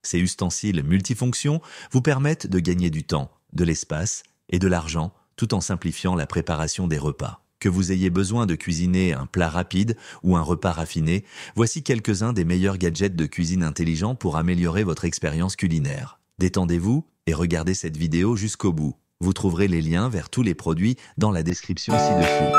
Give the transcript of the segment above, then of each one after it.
Ces ustensiles multifonctions vous permettent de gagner du temps, de l'espace et de l'argent tout en simplifiant la préparation des repas. Que vous ayez besoin de cuisiner un plat rapide ou un repas raffiné, voici quelques-uns des meilleurs gadgets de cuisine intelligents pour améliorer votre expérience culinaire. Détendez-vous et regardez cette vidéo jusqu'au bout. Vous trouverez les liens vers tous les produits dans la description ci-dessous.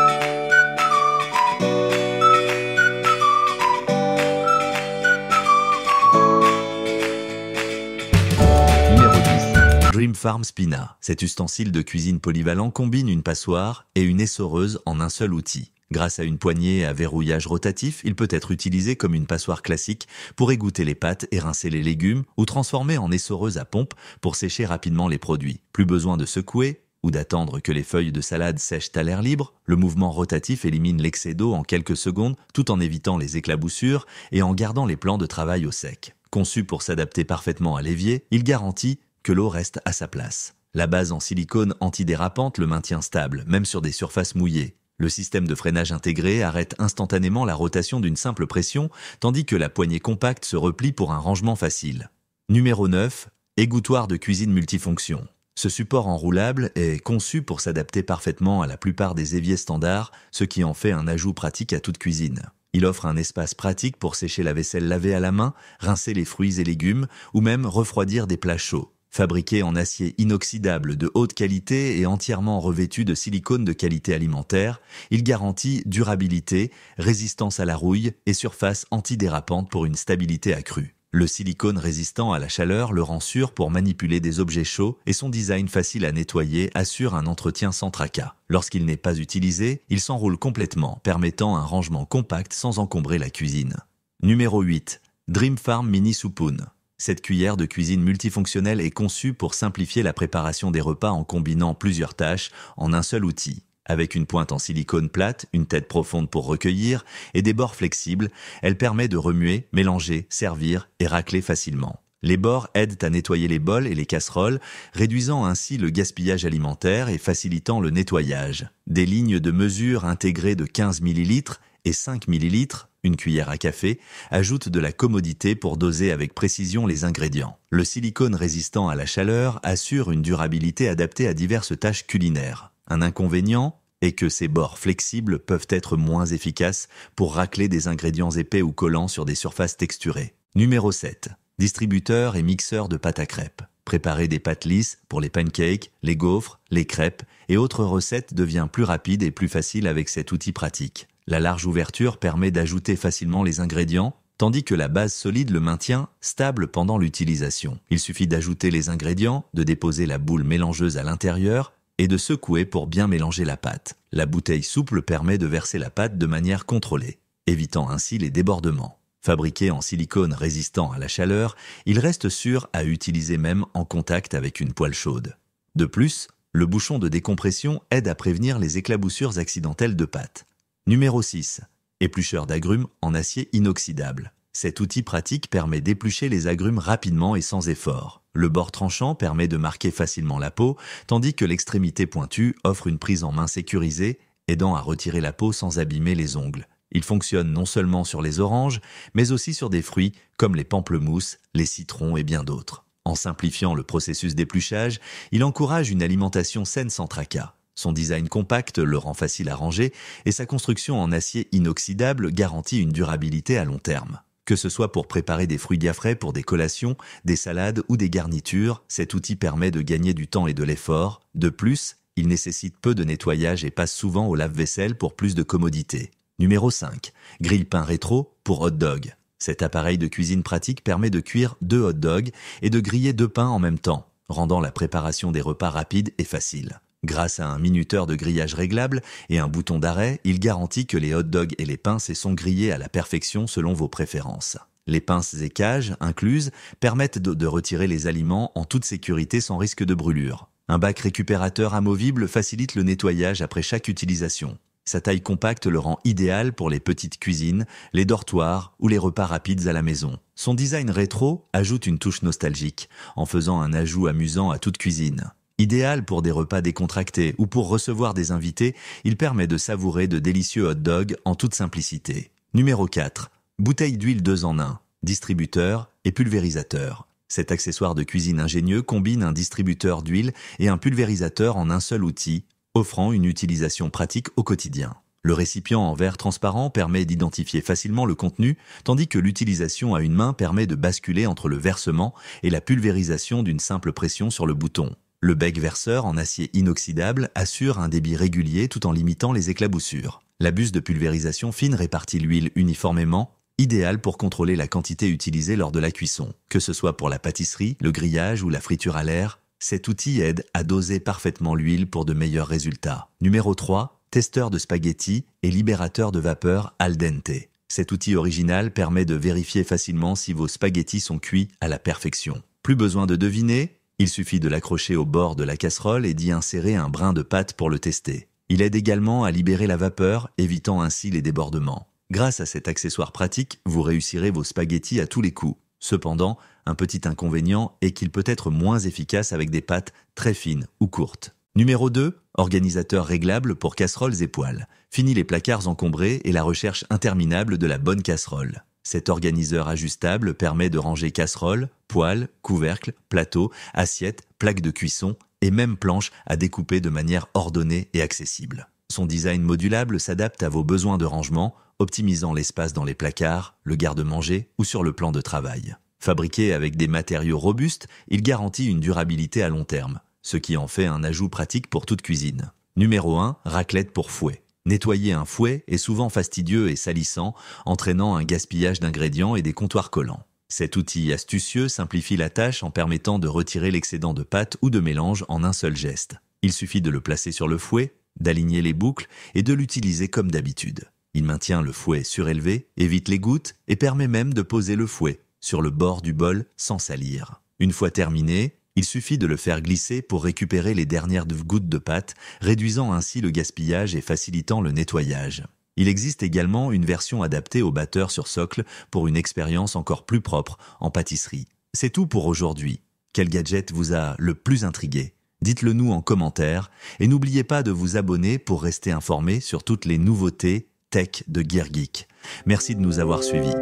Numéro 10. Dream Farm Spina. Cet ustensile de cuisine polyvalent combine une passoire et une essoreuse en un seul outil. Grâce à une poignée à verrouillage rotatif, il peut être utilisé comme une passoire classique pour égoutter les pâtes et rincer les légumes ou transformer en essoreuse à pompe pour sécher rapidement les produits. Plus besoin de secouer ou d'attendre que les feuilles de salade sèchent à l'air libre. Le mouvement rotatif élimine l'excès d'eau en quelques secondes tout en évitant les éclaboussures et en gardant les plans de travail au sec. Conçu pour s'adapter parfaitement à l'évier, il garantit que l'eau reste à sa place. La base en silicone antidérapante le maintient stable, même sur des surfaces mouillées. Le système de freinage intégré arrête instantanément la rotation d'une simple pression, tandis que la poignée compacte se replie pour un rangement facile. Numéro 9. Égouttoir de cuisine multifonction. Ce support enroulable est conçu pour s'adapter parfaitement à la plupart des éviers standards, ce qui en fait un ajout pratique à toute cuisine. Il offre un espace pratique pour sécher la vaisselle lavée à la main, rincer les fruits et légumes, ou même refroidir des plats chauds. Fabriqué en acier inoxydable de haute qualité et entièrement revêtu de silicone de qualité alimentaire, il garantit durabilité, résistance à la rouille et surface antidérapante pour une stabilité accrue. Le silicone résistant à la chaleur le rend sûr pour manipuler des objets chauds et son design facile à nettoyer assure un entretien sans tracas. Lorsqu'il n'est pas utilisé, il s'enroule complètement, permettant un rangement compact sans encombrer la cuisine. Numéro 8. Dream Farm Mini Soupoon. Cette cuillère de cuisine multifonctionnelle est conçue pour simplifier la préparation des repas en combinant plusieurs tâches en un seul outil. Avec une pointe en silicone plate, une tête profonde pour recueillir et des bords flexibles, elle permet de remuer, mélanger, servir et racler facilement. Les bords aident à nettoyer les bols et les casseroles, réduisant ainsi le gaspillage alimentaire et facilitant le nettoyage. Des lignes de mesure intégrées de 15 ml et 5 ml, une cuillère à café, ajoute de la commodité pour doser avec précision les ingrédients. Le silicone résistant à la chaleur assure une durabilité adaptée à diverses tâches culinaires. Un inconvénient est que ces bords flexibles peuvent être moins efficaces pour racler des ingrédients épais ou collants sur des surfaces texturées. Numéro 7. Distributeur et mixeur de pâte à crêpes. Préparer des pâtes lisses pour les pancakes, les gaufres, les crêpes et autres recettes devient plus rapide et plus facile avec cet outil pratique. La large ouverture permet d'ajouter facilement les ingrédients, tandis que la base solide le maintient stable pendant l'utilisation. Il suffit d'ajouter les ingrédients, de déposer la boule mélangeuse à l'intérieur et de secouer pour bien mélanger la pâte. La bouteille souple permet de verser la pâte de manière contrôlée, évitant ainsi les débordements. Fabriqué en silicone résistant à la chaleur, il reste sûr à utiliser même en contact avec une poêle chaude. De plus, le bouchon de décompression aide à prévenir les éclaboussures accidentelles de pâte. Numéro 6. Éplucheur d'agrumes en acier inoxydable. Cet outil pratique permet d'éplucher les agrumes rapidement et sans effort. Le bord tranchant permet de marquer facilement la peau, tandis que l'extrémité pointue offre une prise en main sécurisée, aidant à retirer la peau sans abîmer les ongles. Il fonctionne non seulement sur les oranges, mais aussi sur des fruits comme les pamplemousses, les citrons et bien d'autres. En simplifiant le processus d'épluchage, il encourage une alimentation saine sans tracas. Son design compact le rend facile à ranger et sa construction en acier inoxydable garantit une durabilité à long terme. Que ce soit pour préparer des fruits frais pour des collations, des salades ou des garnitures, cet outil permet de gagner du temps et de l'effort. De plus, il nécessite peu de nettoyage et passe souvent au lave-vaisselle pour plus de commodité. Numéro 5. Grille-pain rétro pour hot dog. Cet appareil de cuisine pratique permet de cuire 2 hot dogs et de griller 2 pains en même temps, rendant la préparation des repas rapide et facile. Grâce à un minuteur de grillage réglable et un bouton d'arrêt, il garantit que les hot dogs et les pinces sont grillés à la perfection selon vos préférences. Les pinces et cages, incluses, permettent de retirer les aliments en toute sécurité sans risque de brûlure. Un bac récupérateur amovible facilite le nettoyage après chaque utilisation. Sa taille compacte le rend idéal pour les petites cuisines, les dortoirs ou les repas rapides à la maison. Son design rétro ajoute une touche nostalgique, en faisant un ajout amusant à toute cuisine. Idéal pour des repas décontractés ou pour recevoir des invités, il permet de savourer de délicieux hot dogs en toute simplicité. Numéro 4. Bouteille d'huile 2 en 1, distributeur et pulvérisateur. Cet accessoire de cuisine ingénieux combine un distributeur d'huile et un pulvérisateur en un seul outil, offrant une utilisation pratique au quotidien. Le récipient en verre transparent permet d'identifier facilement le contenu, tandis que l'utilisation à une main permet de basculer entre le versement et la pulvérisation d'une simple pression sur le bouton. Le bec verseur en acier inoxydable assure un débit régulier tout en limitant les éclaboussures. La buse de pulvérisation fine répartit l'huile uniformément, idéal pour contrôler la quantité utilisée lors de la cuisson. Que ce soit pour la pâtisserie, le grillage ou la friture à l'air, cet outil aide à doser parfaitement l'huile pour de meilleurs résultats. Numéro 3. Testeur de spaghettis et libérateur de vapeur al dente. Cet outil original permet de vérifier facilement si vos spaghettis sont cuits à la perfection. Plus besoin de deviner, il suffit de l'accrocher au bord de la casserole et d'y insérer un brin de pâte pour le tester. Il aide également à libérer la vapeur, évitant ainsi les débordements. Grâce à cet accessoire pratique, vous réussirez vos spaghettis à tous les coups. Cependant, un petit inconvénient est qu'il peut être moins efficace avec des pâtes très fines ou courtes. Numéro 2. Organisateur réglable pour casseroles et poêles. Fini les placards encombrés et la recherche interminable de la bonne casserole. Cet organiseur ajustable permet de ranger casseroles, poêles, couvercles, plateaux, assiettes, plaques de cuisson et même planches à découper de manière ordonnée et accessible. Son design modulable s'adapte à vos besoins de rangement, optimisant l'espace dans les placards, le garde-manger ou sur le plan de travail. Fabriqué avec des matériaux robustes, il garantit une durabilité à long terme, ce qui en fait un ajout pratique pour toute cuisine. Numéro 1. Raclette pour fouet. Nettoyer un fouet est souvent fastidieux et salissant, entraînant un gaspillage d'ingrédients et des comptoirs collants. Cet outil astucieux simplifie la tâche en permettant de retirer l'excédent de pâte ou de mélange en un seul geste. Il suffit de le placer sur le fouet, d'aligner les boucles et de l'utiliser comme d'habitude. Il maintient le fouet surélevé, évite les gouttes et permet même de poser le fouet sur le bord du bol sans salir. Une fois terminé, il suffit de le faire glisser pour récupérer les dernières gouttes de pâte, réduisant ainsi le gaspillage et facilitant le nettoyage. Il existe également une version adaptée au batteur sur socle pour une expérience encore plus propre en pâtisserie. C'est tout pour aujourd'hui. Quel gadget vous a le plus intrigué ? Dites-le nous en commentaire et n'oubliez pas de vous abonner pour rester informé sur toutes les nouveautés tech de Gear Geek. Merci de nous avoir suivis.